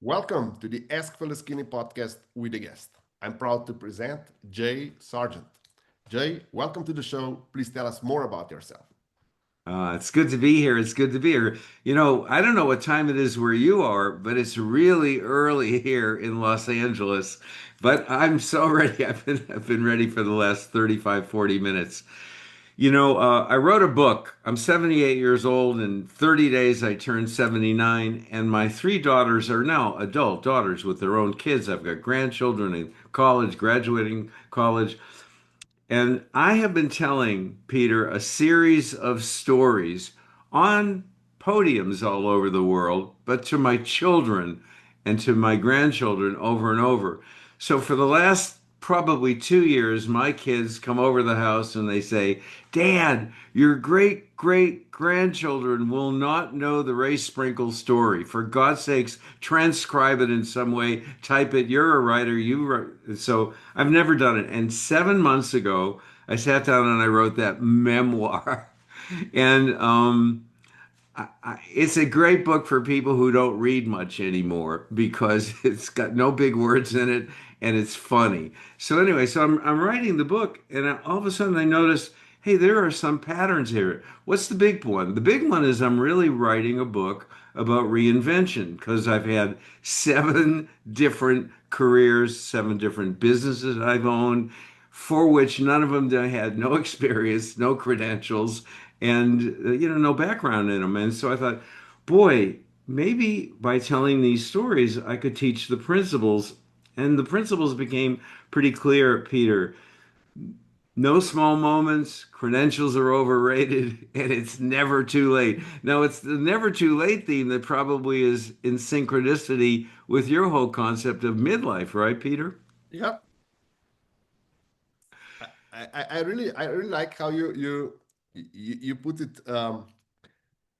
Welcome to the Ask Fellow Skinny podcast with a guest. I'm proud to present Jay Sargeant. Jay, welcome to the show. Please tell us more about yourself. It's good to be here. It's good to be here. I don't know what time it is where you are, but it's really early here in Los Angeles. But I'm so ready. I've been ready for the last 35, 40 minutes. I wrote a book. I'm 78 years old. In 30 days, I turned 79, and my three daughters are now adult daughters with their own kids. I've got grandchildren in college, graduating college. And I have been telling Peter a series of stories on podiums all over the world, but to my children and to my grandchildren over and over. So for the last probably 2 years, my kids come over the house and they say, Dad, your great great grandchildren will not know the Ray Sprinkle story. For God's sakes, transcribe it in some way, type it. You're a writer. You write. So I've never done it. And 7 months ago, I sat down and I wrote that memoir. And it's a great book for people who don't read much anymore because it's got no big words in it and it's funny. So anyway, I'm writing the book and all of a sudden I notice, hey, there are some patterns here. What's the big one? The big one is I'm really writing a book about reinvention because I've had seven different careers, seven different businesses I've owned, for which none of them had no experience, no credentials, and no background in them. And so I thought, boy, maybe by telling these stories, I could teach the principles. And the principles became pretty clear, Peter. No small moments, credentials are overrated, and it's never too late. Now, it's the never too late theme that probably is in synchronicity with your whole concept of midlife, right, Peter? Yeah, I really like how you put it.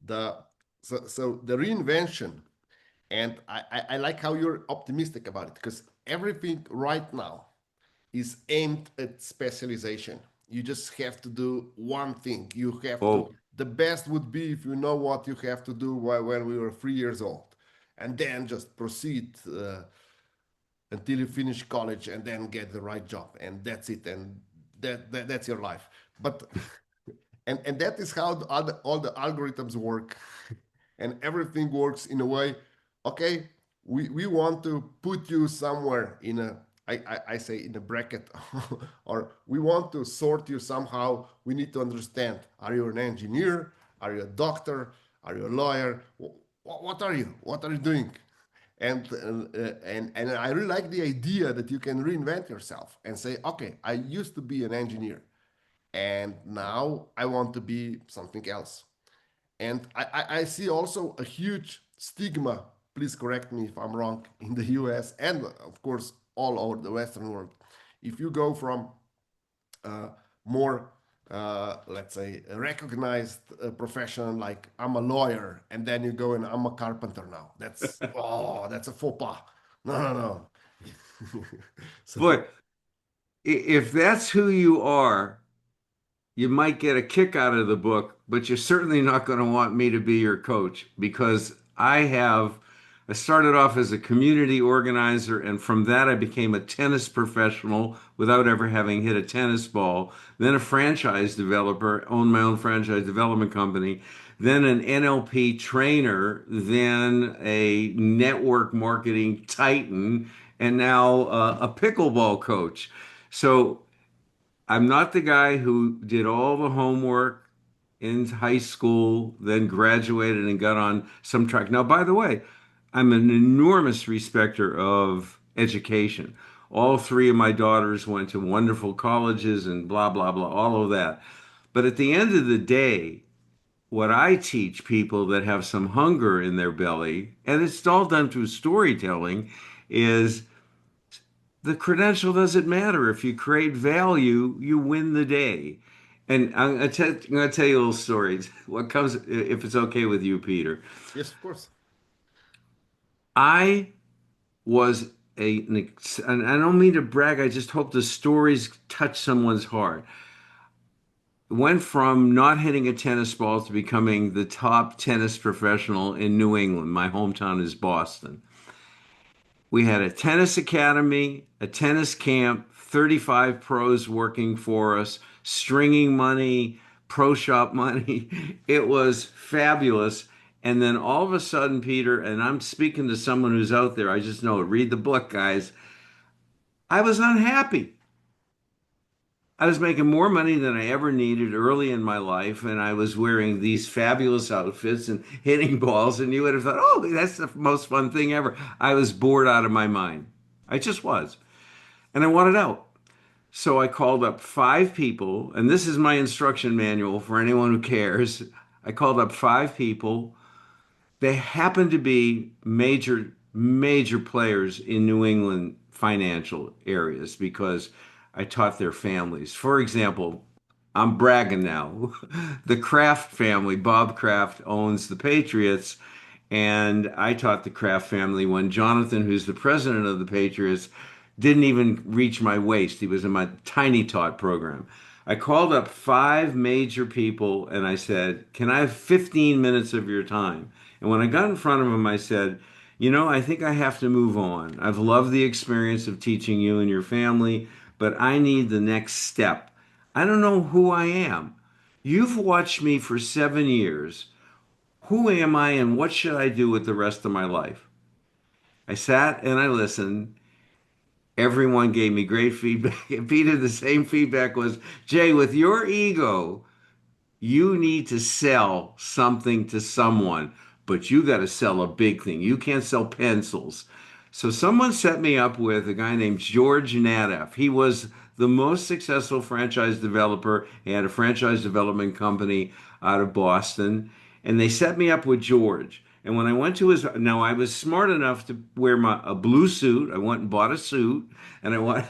The so the reinvention, and I like how you're optimistic about it because everything right now is aimed at specialization. You just have to do one thing. You have to, Oh, the best would be if you know what you have to do when we were 3 years old, and then just proceed until you finish college and then get the right job. And that's it. And that's your life. But, and that is how all the algorithms work. And everything works in a way, okay, we want to put you somewhere in a, I say in a bracket, or we want to sort you somehow. We need to understand, are you an engineer? Are you a doctor? Are you a lawyer? What are you? What are you doing? And I really like the idea that you can reinvent yourself and say, okay, I used to be an engineer and now I want to be something else. And I see also a huge stigma, please correct me if I'm wrong, in the US and, of course, all over the Western world. If you go from more, let's say, a recognized profession like I'm a lawyer, and then you go and I'm a carpenter now, that's a faux pas. No, no, no. boy, So, if that's who you are, you might get a kick out of the book, but you're certainly not going to want me to be your coach because I started off as a community organizer, and from that, I became a tennis professional without ever having hit a tennis ball. Then a franchise developer, owned my own franchise development company. Then an NLP trainer, then a network marketing titan, and now a pickleball coach. So I'm not the guy who did all the homework in high school, then graduated and got on some track. Now, by the way, I'm an enormous respecter of education. All three of my daughters went to wonderful colleges and blah, blah, blah, all of that. But at the end of the day, what I teach people that have some hunger in their belly, and it's all done through storytelling, is the credential doesn't matter. If you create value, you win the day. And I'm gonna tell you a little story. What comes, if it's okay with you, Peter. yes, of course. I was and I don't mean to brag, I just hope the stories touch someone's heart. Went from not hitting a tennis ball to becoming the top tennis professional in New England. My hometown is Boston. We had a tennis academy, a tennis camp, 35 pros working for us, stringing money, pro shop money. It was fabulous. And then all of a sudden, Peter, and I'm speaking to someone who's out there, I just know it. Read the book, guys. I was unhappy. I was making more money than I ever needed early in my life, and I was wearing these fabulous outfits and hitting balls, and you would have thought, oh, that's the most fun thing ever. I was bored out of my mind. I just was. And I wanted out. So I called up five people, and this is my instruction manual for anyone who cares. I called up five people. They happened to be major players in New England financial areas because I taught their families. For example, I'm bragging now. The Kraft family, Bob Kraft owns the Patriots, and I taught the Kraft family when Jonathan, who's the president of the Patriots, didn't even reach my waist. He was in my tiny tot program. I called up five major people and I said, "Can I have 15 minutes of your time?" And when I got in front of them, I said, "You know, I think I have to move on. I've loved the experience of teaching you and your family, but I need the next step. I don't know who I am. You've watched me for 7 years. Who am I and what should I do with the rest of my life?" I sat and I listened. Everyone gave me great feedback. And Peter, the same feedback was, "Jay, with your ego, you need to sell something to someone, but you got to sell a big thing. You can't sell pencils." So someone set me up with a guy named George Nadeff. He was the most successful franchise developer. He had a franchise development company out of Boston, and they set me up with George. And when I went to his, now I was smart enough to wear a blue suit. I went and bought a suit, and I want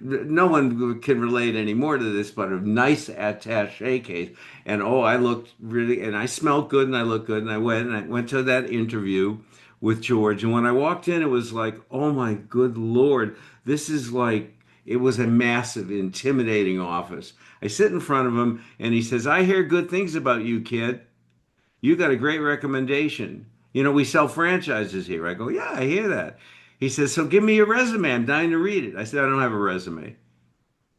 no one can relate anymore to this, but a nice attaché case. And oh, I looked really, and I smelled good, and I looked good, and I went to that interview with George. And when I walked in, it was like, oh my good Lord, this is like, it was a massive, intimidating office. I sit in front of him, and he says, "I hear good things about you, kid. You got a great recommendation. You know, we sell franchises here." I go, "Yeah, I hear that." He says, "So give me your resume. I'm dying to read it." I said, "I don't have a resume."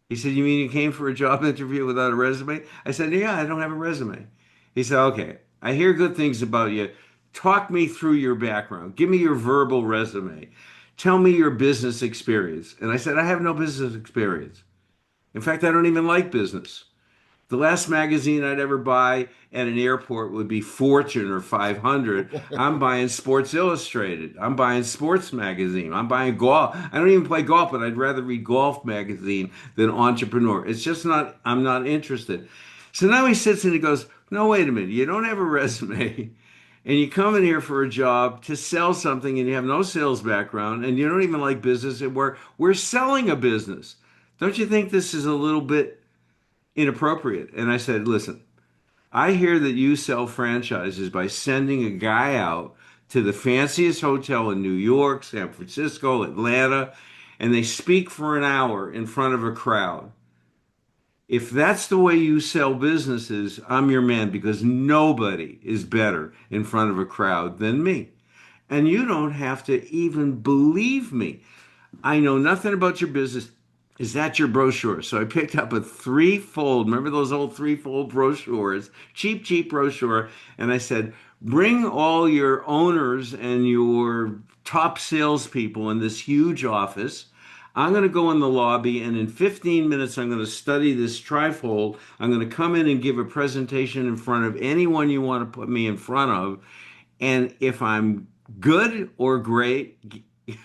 He said, "You mean you came for a job interview without a resume?" I said, "Yeah, I don't have a resume." He said, "Okay, I hear good things about you. Talk me through your background. Give me your verbal resume. Tell me your business experience." And I said, "I have no business experience. In fact, I don't even like business. The last magazine I'd ever buy at an airport would be Fortune or 500. I'm buying Sports Illustrated. I'm buying Sports Magazine. I'm buying golf. I don't even play golf, but I'd rather read Golf Magazine than Entrepreneur. It's just not, I'm not interested." So now he sits and he goes, "No, wait a minute. You don't have a resume and you come in here for a job to sell something and you have no sales background and you don't even like business and we're selling a business. Don't you think this is a little bit inappropriate?" And I said, "Listen, I hear that you sell franchises by sending a guy out to the fanciest hotel in New York, San Francisco, Atlanta, and they speak for an hour in front of a crowd. If that's the way you sell businesses, I'm your man because nobody is better in front of a crowd than me. And you don't have to even believe me. I know nothing about your business. Is that your brochure?" So I picked up a threefold, remember those old threefold brochures, cheap brochure. And I said, "Bring all your owners and your top salespeople in this huge office. I'm going to go in the lobby, and in 15 minutes, I'm going to study this trifold. I'm going to come in and give a presentation in front of anyone you want to put me in front of. And if I'm good or great,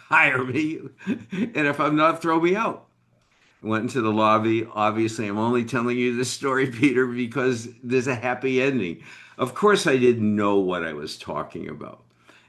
hire me. And if I'm not, throw me out." Went into the lobby. Obviously, I'm only telling you this story, Peter, because there's a happy ending. Of course, I didn't know what I was talking about.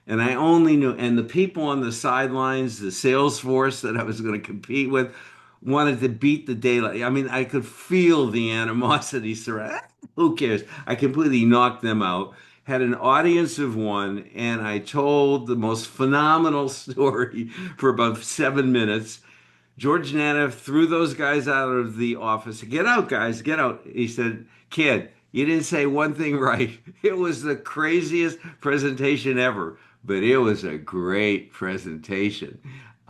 And I only knew, and the people on the sidelines, the sales force that I was going to compete with, wanted to beat the daylight. I mean, I could feel the animosity surround. Who cares? I completely knocked them out. Had an audience of one, and I told the most phenomenal story for about 7 minutes. George Nana threw those guys out of the office. "Get out, guys, get out." He said, "Kid, you didn't say one thing right." It was the craziest presentation ever. but it was a great presentation.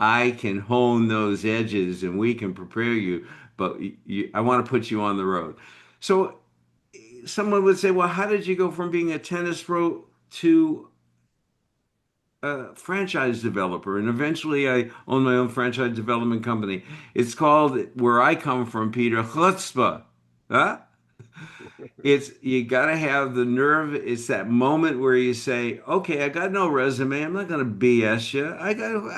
I can hone those edges and we can prepare you, but I want to put you on the road. So someone would say, well, how did you go from being a tennis pro to a franchise developer? And eventually I own my own franchise development company. It's called, where I come from, Peter, chutzpah. Huh? It's you got to have the nerve. It's that moment where you say, "Okay, I got no resume. I'm not going to BS you. I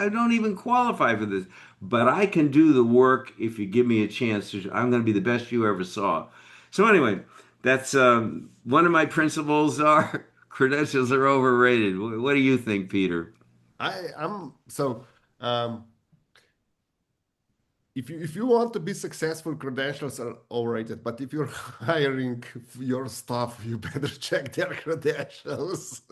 don't even qualify for this, but I can do the work if you give me a chance. I'm going to be the best you ever saw." So anyway, that's one of my principles are credentials are overrated. What do you think, Peter? I'm so um, if you want to be successful, credentials are overrated. But if you're hiring your staff, you better check their credentials.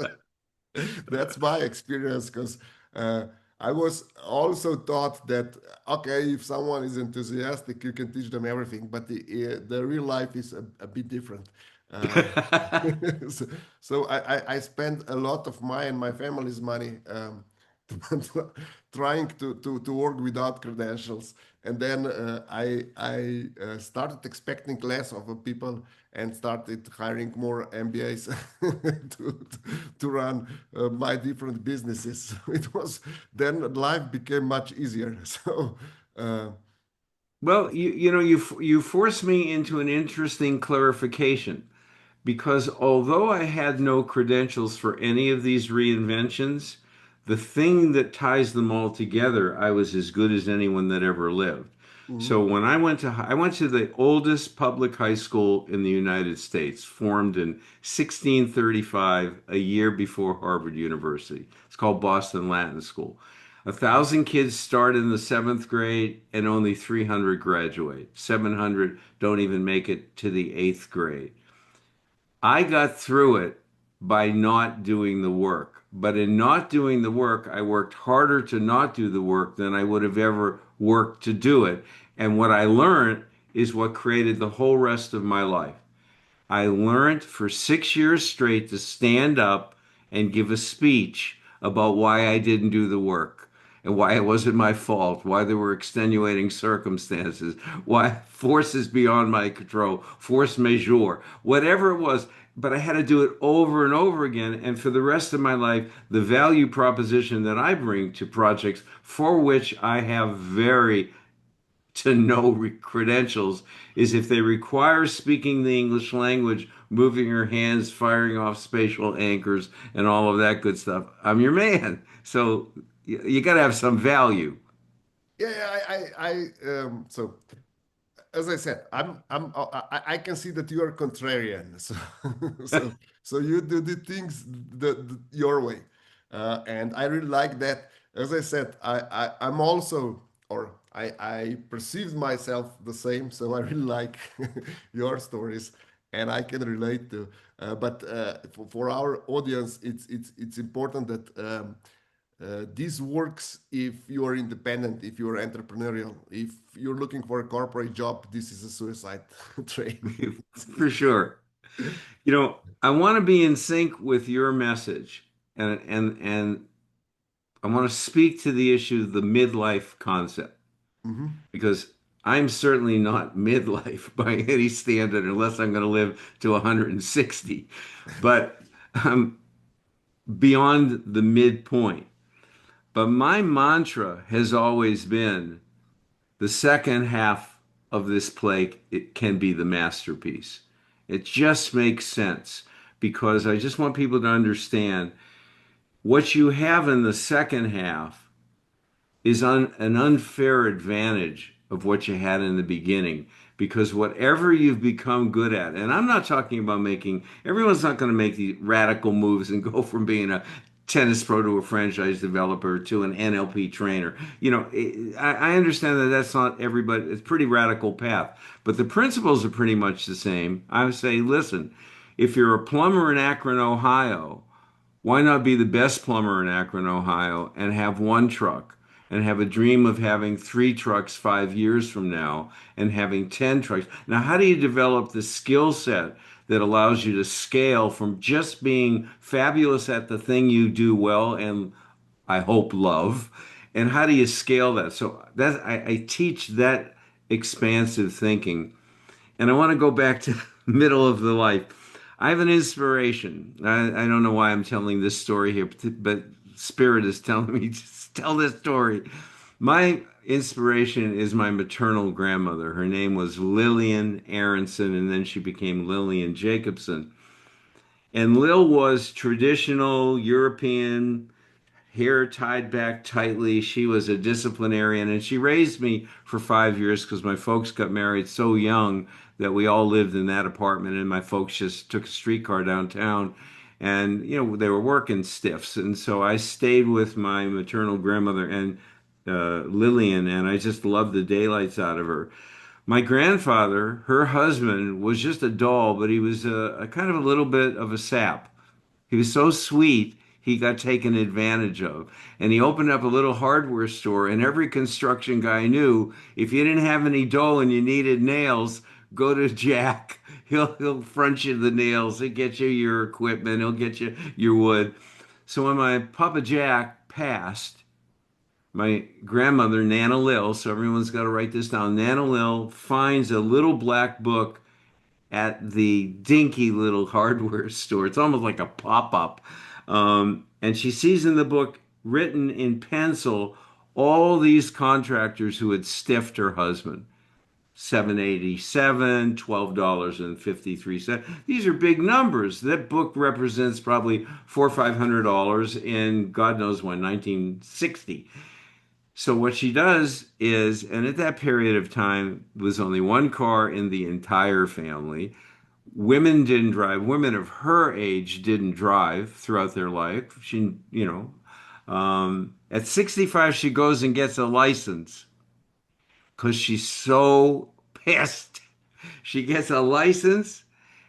That's my experience because uh, I was also taught that okay, if someone is enthusiastic, you can teach them everything, but the real life is a bit different. Uh, so so I spend a lot of my and my family's money trying to work without credentials, and then I started expecting less of people and started hiring more MBAs to run my different businesses. It was then life became much easier. So uh, Well, you forced me into an interesting clarification because although I had no credentials for any of these reinventions, the thing that ties them all together, I was as good as anyone that ever lived. So mhm, when I went to the oldest public high school in the United States, formed in 1635, a year before Harvard University. It's called Boston Latin School. 1,000 kids start in the seventh grade and only 300 graduate. 700 don't even make it to the eighth grade. I got through it by not doing the work. But in not doing the work, I worked harder to not do the work than I would have ever worked to do it. And what I learned is what created the whole rest of my life. I learned for 6 years straight to stand up and give a speech about why I didn't do the work and why it wasn't my fault, why there were extenuating circumstances, why forces beyond my control, force majeure, whatever it was. But I had to do it over and over again. And for the rest of my life, the value proposition that I bring to projects for which I have very to know credentials is if they require speaking the English language, moving your hands, firing off spatial anchors, and all of that good stuff. I'm your man. So you got to have some value. yeah, yeah, so as I said, I can see that you are contrarian. So so you do the things your way, and I really like that. As I said, I'm also, or I perceive myself the same. So I really like your stories, and I can relate to. But for our audience, it's important that. This works if you are independent, if you are entrepreneurial. If you're looking for a corporate job, this is a suicide train. For sure. I want to be in sync with your message and I want to speak to the issue of the midlife concept Mhm. because I'm certainly not midlife by any standard unless I'm going to live to 160. But I'm beyond the midpoint. But my mantra has always been the second half of this play, it can be the masterpiece. It just makes sense because I just want people to understand what you have in the second half is an unfair advantage of what you had in the beginning because whatever you've become good at, and I'm not talking about making, everyone's not going to make these radical moves and go from being a tennis pro to a franchise developer to an NLP trainer. I understand that that's not everybody, it's a pretty radical path, but the principles are pretty much the same. I would say, listen, if you're a plumber in Akron, Ohio, why not be the best plumber in Akron, Ohio, and have one truck and have a dream of having three trucks 5 years from now and having 10 trucks? Now, how do you develop the skill set that allows you to scale from just being fabulous at the thing you do well and I hope love. And how do you scale that? So that I teach that expansive thinking. And I want to go back to middle of the life. I have an inspiration. I don't know why I'm telling this story here, but Spirit is telling me to tell this story. My inspiration is my maternal grandmother. Her name was Lillian Aronson, and then she became Lillian Jacobson. And Lil was traditional European, hair tied back tightly. She was a disciplinarian, and she raised me for 5 years because my folks got married so young that we all lived in that apartment, and my folks just took a streetcar downtown. And, they were working stiffs. And so I stayed with my maternal grandmother and Lillian, and I just loved the daylights out of her. My grandfather, her husband, was just a doll, but he was a kind of a little bit of a sap. He was so sweet, he got taken advantage of. And he opened up a little hardware store, and every construction guy knew if you didn't have any dough and you needed nails, go to Jack. He'll front you the nails, he'll get you your equipment, he'll get you your wood. So when my Papa Jack passed, my grandmother, Nana Lil, so everyone's got to write this down. Nana Lil finds a little black book at the dinky little hardware store. It's almost like a pop-up. And she sees in the book, written in pencil, all these contractors who had stiffed her husband. 787, $12.53. These are big numbers. That book represents probably $400 or $500 in God knows when, 1960. So what she does is, and at that period of time, was only one car in the entire family. Women didn't drive. Women of her age didn't drive throughout their life. At 65, she goes and gets a license because she's so pissed. She gets a license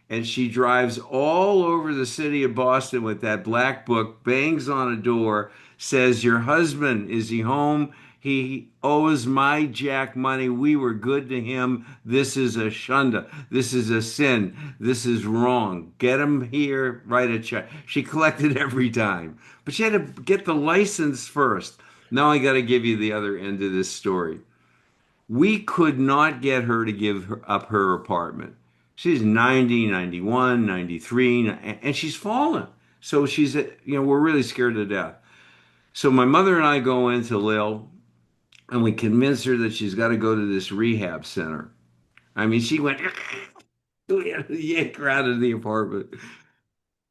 and she drives all over the city of Boston with that black book, bangs on a door, says, "Your husband, is he home? He owes my Jack money. We were good to him. This is a shunda. This is a sin. This is wrong. Get him here, write a check." She collected every time, but she had to get the license first. Now I got to give you the other end of this story. We could not get her to up her apartment. She's 90, 91, 93, and she's fallen. So we're really scared to death. So my mother and I go into Lil and we convince her that she's got to go to this rehab center. I mean, she went, we had to yank her out of the apartment.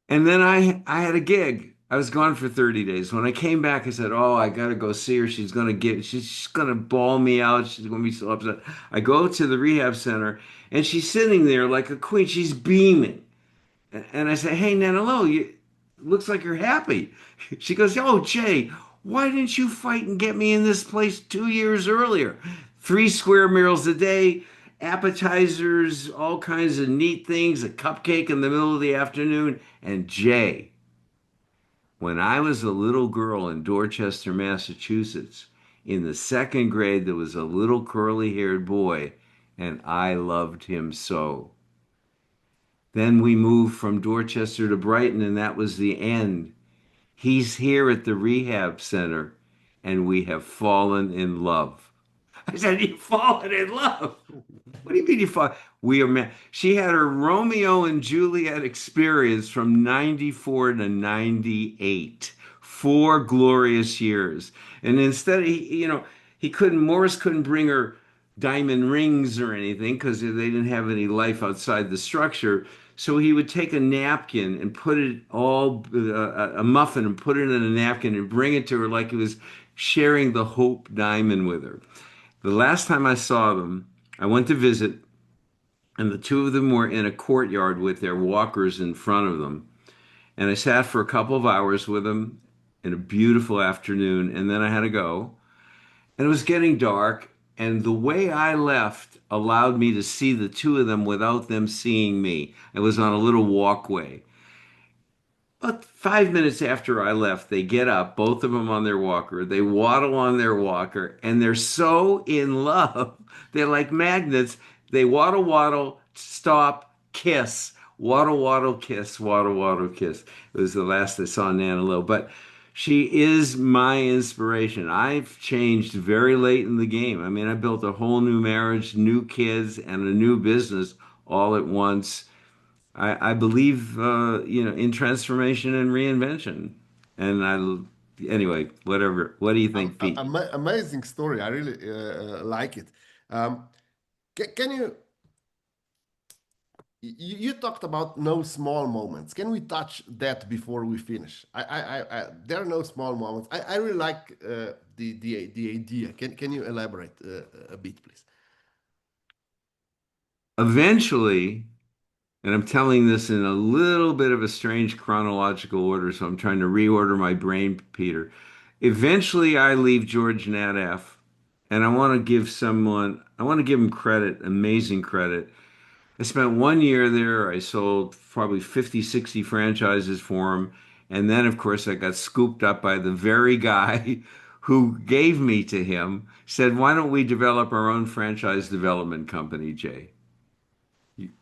And then I had a gig. I was gone for 30 days. When I came back, I said, "Oh, I gotta go see her. She's gonna bawl me out. She's gonna be so upset." I go to the rehab center and she's sitting there like a queen. She's beaming. And I say, "Hey, Nanalo, you looks like you're happy." She goes, "Oh, Jay, why didn't you fight and get me in this place 2 years earlier? 3 square meals a day, appetizers, all kinds of neat things, a cupcake in the middle of the afternoon." And Jay, when I was a little girl in Dorchester, Massachusetts, in the second grade, there was a little curly-haired boy, and I loved him so. Then we moved from Dorchester to Brighton, and that was the end. He's here at the rehab center, and we have fallen in love. I said, "You've fallen in love? What do you mean you fall?" We are met. She had her Romeo and Juliet experience from 94 to 98. 4 glorious years. And instead, Morris couldn't bring her diamond rings or anything because they didn't have any life outside the structure. So he would take a napkin and put it all, a muffin and put it in a napkin and bring it to her like he was sharing the Hope Diamond with her. The last time I saw them, I went to visit, and the two of them were in a courtyard with their walkers in front of them. And I sat for a couple of hours with them in a beautiful afternoon, and then I had to go. And it was getting dark, and the way I left allowed me to see the two of them without them seeing me. I was on a little walkway. About 5 minutes after I left, they get up, both of them on their walker. They waddle on their walker, and they're so in love. They're like magnets. They waddle, waddle, stop, kiss. Waddle, waddle, kiss, waddle, waddle, kiss. It was the last I saw Nana Lowe. But she is my inspiration. I've changed very late in the game. I mean, I built a whole new marriage, new kids, and a new business all at once. I believe, in transformation and reinvention. And anyway, whatever. What do you think, Pete? Amazing story. I really like it. Um, can you talked about no small moments. Can we touch that before we finish? There are no small moments. I really like the idea. Can you elaborate a bit, please? Eventually, and I'm telling this in a little bit of a strange chronological order, so I'm trying to reorder my brain, Peter. Eventually, I leave George Nadaff, and I want to give him credit, amazing credit. I spent 1 year there. I sold probably 50, 60 franchises for him. And then, of course, I got scooped up by the very guy who gave me to him, said, "Why don't we develop our own franchise development company, Jay?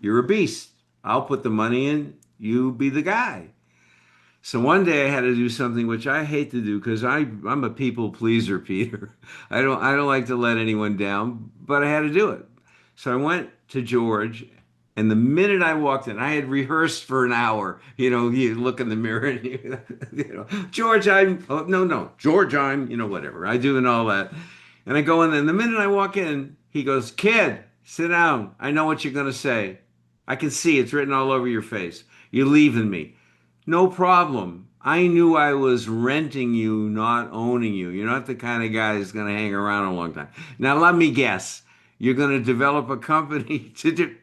You're a beast. I'll put the money in. You be the guy." So one day I had to do something which I hate to do because I'm a people pleaser, Peter. I don't like to let anyone down, but I had to do it. So I went to George, and the minute I walked in, I had rehearsed for an hour. You look in the mirror and George, I'm oh, no, no, George, I'm whatever I do and all that. And I go in, and the minute I walk in, he goes, "Kid, sit down. I know what you're gonna say. I can see it's written all over your face. You're leaving me." No problem. I knew I was renting you, not owning you. You're not the kind of guy who's going to hang around a long time. Now, let me guess. You're going to develop a company to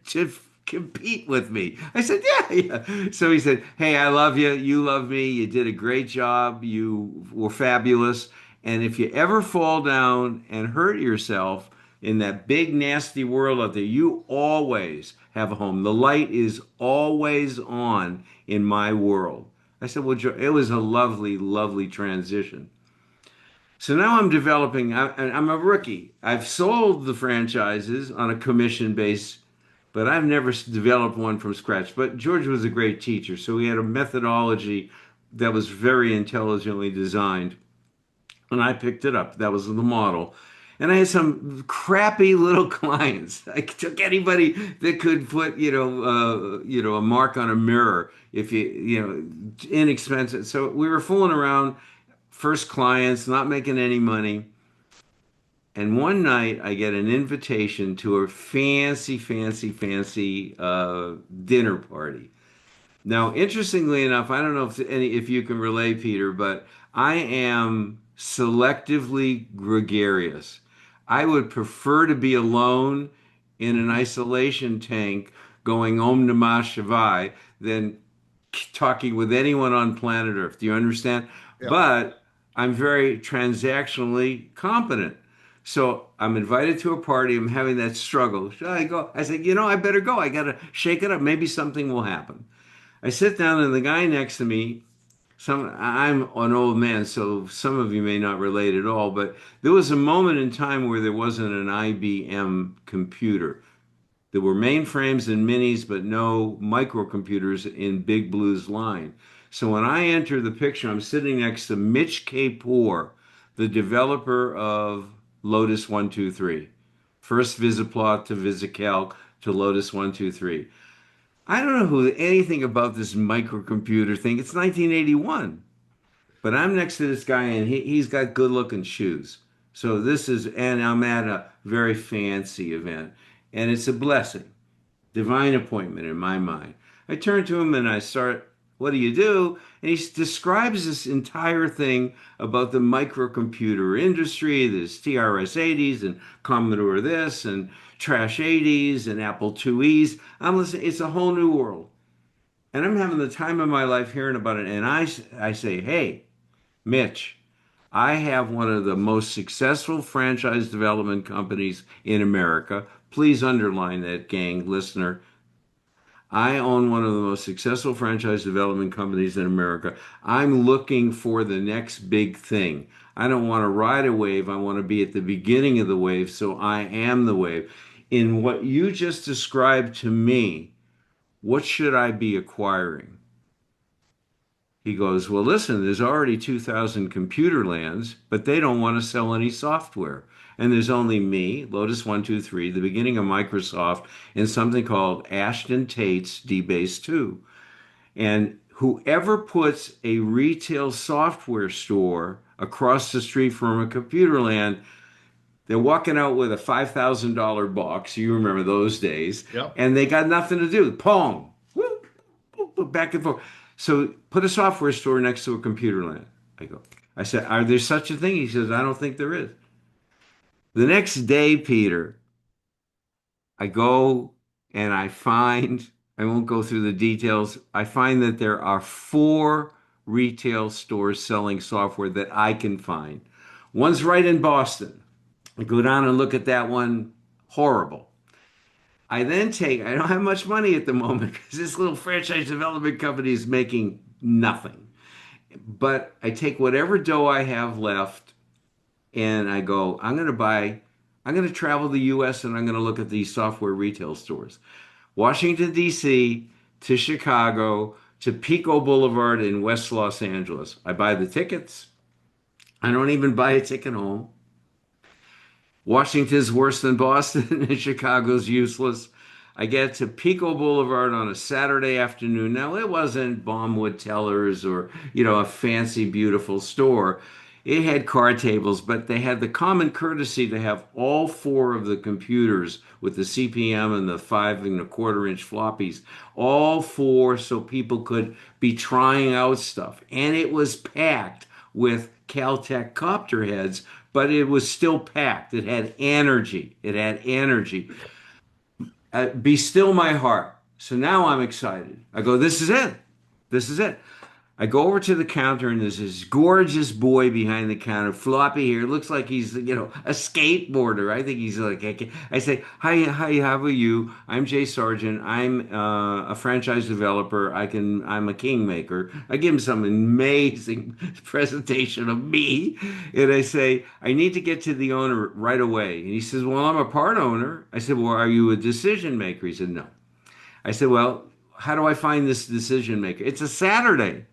compete with me. I said, yeah, yeah. So he said, "Hey, I love you. You love me. You did a great job. You were fabulous. And if you ever fall down and hurt yourself in that big, nasty world out there, you always have a home. The light is always on in my world." I said, "Well, it was a lovely, lovely transition." So now I'm developing, I'm a rookie. I've sold the franchises on a commission base, but I've never developed one from scratch. But George was a great teacher, so he had a methodology that was very intelligently designed, and I picked it up. That was the model. And I had some crappy little clients. I took anybody that could put, a mark on a mirror if inexpensive. So we were fooling around, first clients, not making any money. And one night I get an invitation to a fancy, fancy, fancy dinner party. Now, interestingly enough, I don't know if you can relate, Peter, but I am selectively gregarious. I would prefer to be alone in an isolation tank going Om Namah Shivaya than talking with anyone on planet Earth. Do you understand? Yeah. But I'm very transactionally competent. So I'm invited to a party. I'm having that struggle. Should I go? I said, I better go. I got to shake it up. Maybe something will happen. I sit down, and the guy next to me, I'm an old man, so some of you may not relate at all, but there was a moment in time where there wasn't an IBM computer. There were mainframes and minis, but no microcomputers in Big Blue's line. So when I enter the picture, I'm sitting next to Mitch Kapor, the developer of Lotus 123. First VisiPlot to VisiCalc to Lotus 123. I don't know anything about this microcomputer thing. It's 1981, but I'm next to this guy, and he's got good looking shoes. So and I'm at a very fancy event, and it's a blessing, divine appointment in my mind. I turn to him and I start, "What do you do?" And he describes this entire thing about the microcomputer industry. There's TRS-80s and Commodore this and Trash 80s and Apple IIes. I'm listening. It's a whole new world. And I'm having the time of my life hearing about it. And I say, "Hey, Mitch, I have one of the most successful franchise development companies in America. Please underline that, gang, listener. I own one of the most successful franchise development companies in America. I'm looking for the next big thing. I don't want to ride a wave. I want to be at the beginning of the wave, so I am the wave." In what you just described to me What should I be acquiring? He goes, well, listen, there's already 2,000 computer lands, but they don't want to sell any software. And there's only me, Lotus 123, the beginning of Microsoft, and something called Ashton Tate's DBase 2. And whoever puts a retail software store across the street from a computer land, they're walking out with a $5,000 box. You remember those days. Yep. And they got nothing to do. Pong. Back and forth. So put a software store next to a computer land. I go. I said, are there such a thing? He says, I don't think there is. The next day, Peter, I go and I find, I won't go through the details. I find that there are four retail stores selling software that I can find. One's right in Boston. I go down and look at that one. Horrible. I don't have much money at the moment because this little franchise development company is making nothing. But I take whatever dough I have left and I go, I'm going to travel the US and I'm going to look at these software retail stores. Washington, D.C. to Chicago to Pico Boulevard in West Los Angeles. I buy the tickets. I don't even buy a ticket home. Washington's worse than Boston and Chicago's useless. I get to Pico Boulevard on a Saturday afternoon. Now, it wasn't Baumwood Tellers or, a fancy, beautiful store. It had card tables, but they had the common courtesy to have all four of the computers with the CPM and the 5 1/4 inch floppies, all four so people could be trying out stuff. And it was packed with Caltech copter heads, but it was still packed. It had energy. It had energy. Be still my heart. So now I'm excited. I go, this is it. This is it. I go over to the counter and there's this gorgeous boy behind the counter, floppy hair. Looks like he's, a skateboarder. I think he's like, I say, hi, how are you? I'm Jay Sargeant. I'm a franchise developer. I'm a kingmaker. I give him some amazing presentation of me. And I say, I need to get to the owner right away. And he says, well, I'm a part owner. I said, well, are you a decision maker? He said, no. I said, well, how do I find this decision maker? It's a Saturday.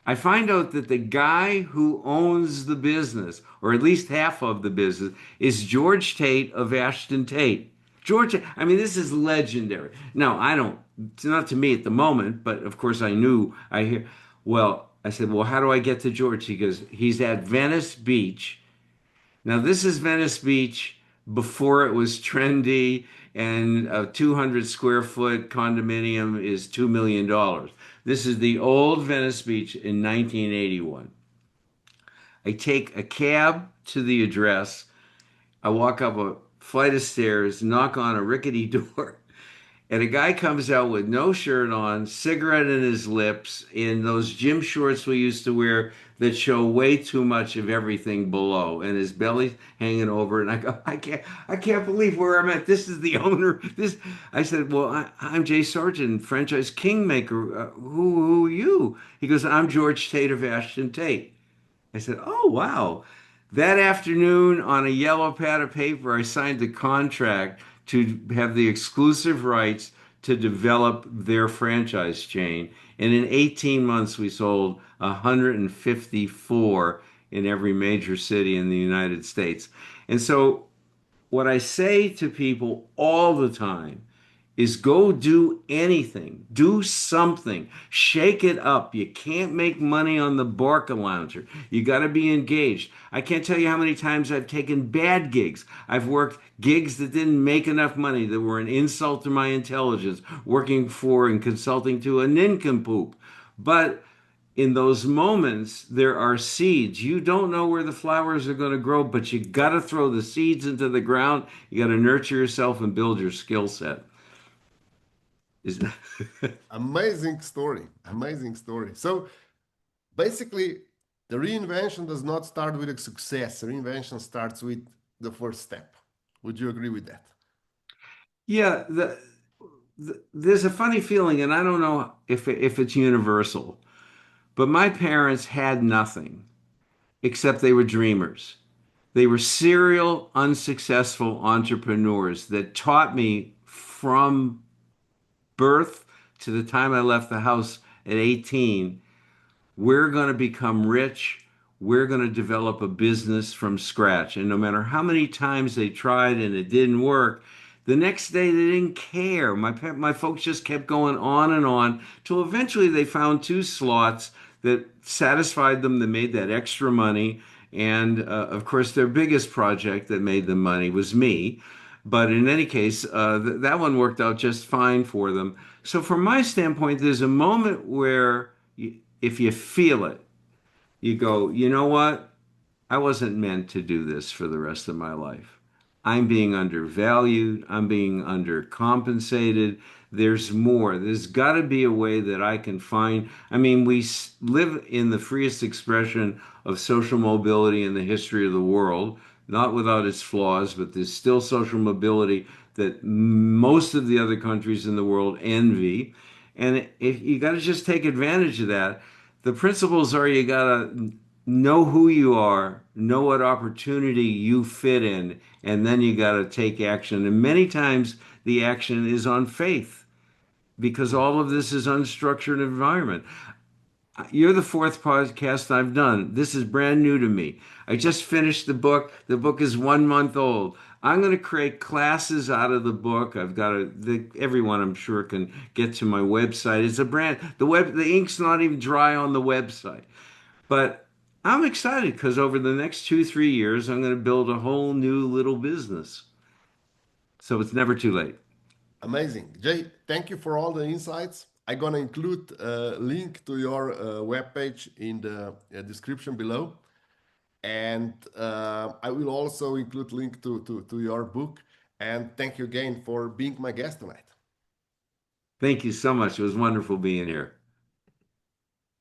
I find out that the guy who owns the business, or at least half of the business, is George Tate of Ashton Tate. George, I mean, this is legendary. Now, I don't, it's not to me at the moment, but of course I knew, well, I said, well, how do I get to George? He goes, he's at Venice Beach. Now, this is Venice Beach before it was trendy, and a 200 square foot condominium is $2 million. This is the old Venice Beach in 1981. I take a cab to the address. I walk up a flight of stairs, knock on a rickety door, and a guy comes out with no shirt on, cigarette in his lips, in those gym shorts we used to wear that show way too much of everything below, and his belly hanging over. And I go, I can't believe where I'm at. This is the owner. I said, well, I'm Jay Sargeant, franchise kingmaker. Who are you? He goes, I'm George Tate of Ashton Tate. I said, oh, wow. That afternoon, on a yellow pad of paper, I signed the contract to have the exclusive rights to develop their franchise chain. And in 18 months, we sold 154 in every major city in the United States. And so, what I say to people all the time is go do anything, do something, shake it up. You can't make money on the Barca Lounger. You got to be engaged. I can't tell you how many times I've taken bad gigs. I've worked gigs that didn't make enough money, that were an insult to my intelligence, working for and consulting to a nincompoop. But in those moments, there are seeds. You don't know where the flowers are going to grow, but you got to throw the seeds into the ground. You got to nurture yourself and build your skill set. Is Amazing story. Amazing story. So basically, the reinvention does not start with a success. Reinvention starts with the first step. Would you agree with that? Yeah, there's a funny feeling, and I don't know if it's universal, but my parents had nothing except they were dreamers. They were serial unsuccessful entrepreneurs that taught me from birth to the time I left the house at 18, we're going to become rich. We're going to develop a business from scratch. And no matter how many times they tried and it didn't work, the next day they didn't care. My folks just kept going on and on till eventually they found two slots that satisfied them, that made that extra money. And of course, their biggest project that made them money was me. But in any case, that one worked out just fine for them. So, from my standpoint, there's a moment where if you feel it, you go, you know what? I wasn't meant to do this for the rest of my life. I'm being undervalued. I'm being undercompensated. There's more. There's got to be a way that I can find. I mean, live in the freest expression of social mobility in the history of the world, not without its flaws, but there's still social mobility that most of the other countries in the world envy. And if you got to just take advantage of that. The principles are you got to know who you are, know what opportunity you fit in, and then you got to take action. And many times the action is on faith because Mm. all of this is unstructured environment. You're the fourth podcast I've done. This is brand new to me. I just finished the book. The book is 1 month old. I'm going to create classes out of the book. I've got everyone I'm sure can get to my website. It's a the ink's not even dry on the website. But I'm excited because over the next 2, 3 years, I'm going to build a whole new little business. So it's never too late. Amazing. Jay, thank you for all the insights. I'm going to include a link to your webpage in the description below. And I will also include link to your book. And thank you again for being my guest tonight. Thank you so much. It was wonderful being here.